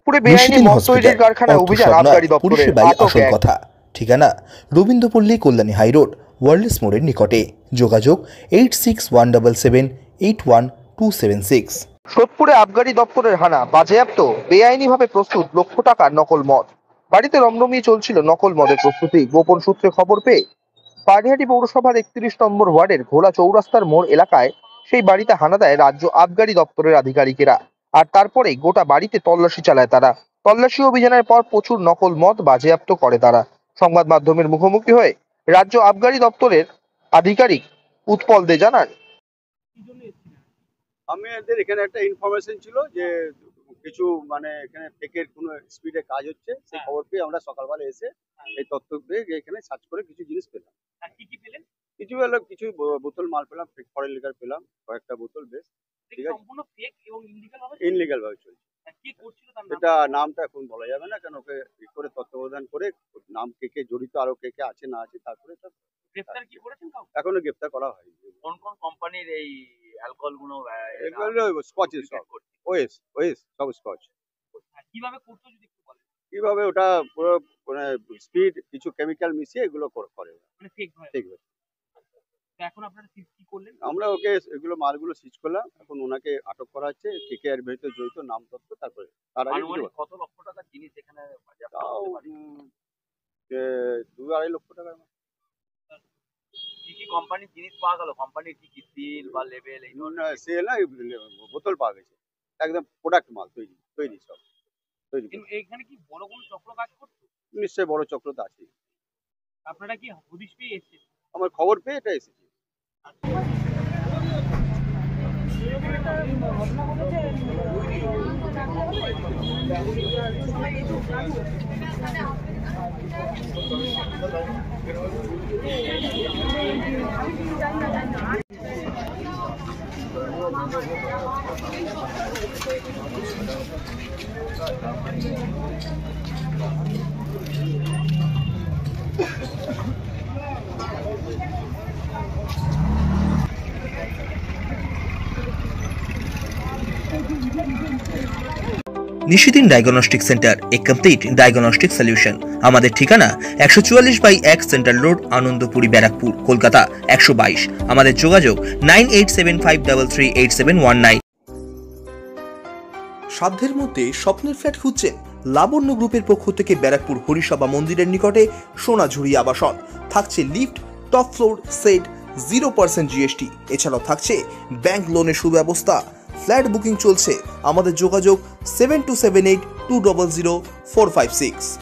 সোদপুরে বেআইনি মদ তৈরির কারখানায় অভিযান আবগারি দপ্তরের। আসল কথা। ঠিকানা রবীন্দ্রপল্লী কল্যাণী হাইরোড, ওয়ার্ল্ডস মোড়ের নিকটে। যোগাযোগ 8617781276। সোদপুরে আবগারি দপ্তরের হানা, বাজেয়াপ্ত বেআইনিভাবে প্রস্তুত লক্ষ টাকার নকল মদ। বাড়িতে রমরমিয়ে চলছিল নকল মদের প্রস্তুতি। গোপন সূত্রে খবর পেয়ে পানিহাটি পৌরসভার 31 নম্বর ওয়ার্ডের ঘোলা চৌরাস্তার মোড় এলাকায় সেই বাড়িতে হানা দেয় রাজ্য আবগারি দপ্তরের আধিকারিকেরা। আর তারপরেই গোটা বাড়িতে তল্লাশি চালায় তারা। তল্লাশি অভিযানের পর প্রচুর নকল মদ বাজেয়াপ্ত করে তারা। সংবাদ মাধ্যমের মুখোমুখি হয়ে রাজ্য আবগারি দপ্তরের আধিকারিক উৎপল দে জানান, আমাদের এখানে একটা ইনফরমেশন ছিল যে কিছু এখানে ফেকের কোনো স্পিডে কাজ হচ্ছে, সেই খবর পেয়ে আমরা সকালবেলা এসে এই তথ্য পেয়ে এখানে সার্চ করে কিছু জিনিস পেলাম। কিছু হলো, কিছু বোতল মাল পেলাম, ফরেন লিকার পেলাম কয়েকটা বোতল। বেশ ঠিক আছে, ইনলিগাল ভাবে চলছে। এটা নামটা এখন বলা যাবে না, কেন ওকে করে তত্ত্বাবধান করে নাম কে কে জড়িত, আরো কে কে আছে না আছে, তারপরে এখনো গ্রেফতার করা হয়নি। কোন কোন কোম্পানির এই অ্যালকোহল গুলো? এগুলো স্কচের সব, ওএস সব স্কচ। কিভাবে করতে যদি একটু বলেন? কিভাবে ওটা পুরো স্পিড কিছু কেমিক্যাল মিশিয়ে এগুলো করে, ঠিক ভাবে। এখন আপনারা কি করলেন? আমরা ওকে এগুলো মালগুলো সিজ করলাম, এখন ওনাকে আটক করা হচ্ছে। কে কে এর ভিতরে জড়িত নাম তথ্য, তারপরে তার আগে কত লক্ষ টাকার জিনিস এখানে তাও 2-2.5 লক্ষ টাকা। কি কি কোম্পানির জিনিস পাওয়া গেল? কোম্পানির কি কি সিল বা লেবেল? এই সেল না, বোতল পাওয়া গেছে, একদম প্রোডাক্ট মাল, তৈরি সব তৈরি। এখানে কি বড় কোনো চক্র কাজ করছে? নিশ্চয়ই বড় চক্র তো আছে। আপনারা কি হদিশ পেয়ে এসেছেন? আমার খবর পেয়ে এটা এসেছি। নিশিদিন ডায়াগনস্টিক সেন্টার, এ কমপ্লিট ডায়াগনস্টিক সলিউশন। আমাদের ঠিকানা 144/1 সেন্ট্রাল রোড, আনন্দপুরি, ব্যারাকপুর, কলকাতা 122। আমাদের যোগাযোগ 9875338719। সাধ্যের মধ্যে স্বপ্নের ফ্ল্যাট খুঁজছেন? লাবণ্য গ্রুপের পক্ষ থেকে ব্যারাকপুর হরিসভা মন্দিরের নিকটে সোনাঝুরি আবাসন। থাকছে lift, top floor, set, 0% GST। এছাড়াও থাকছে ব্যাংক লোনের সুব্যবস্থা। ফ্ল্যাট বুকিং চলছে। আমাদের যোগাযোগ 7278200456।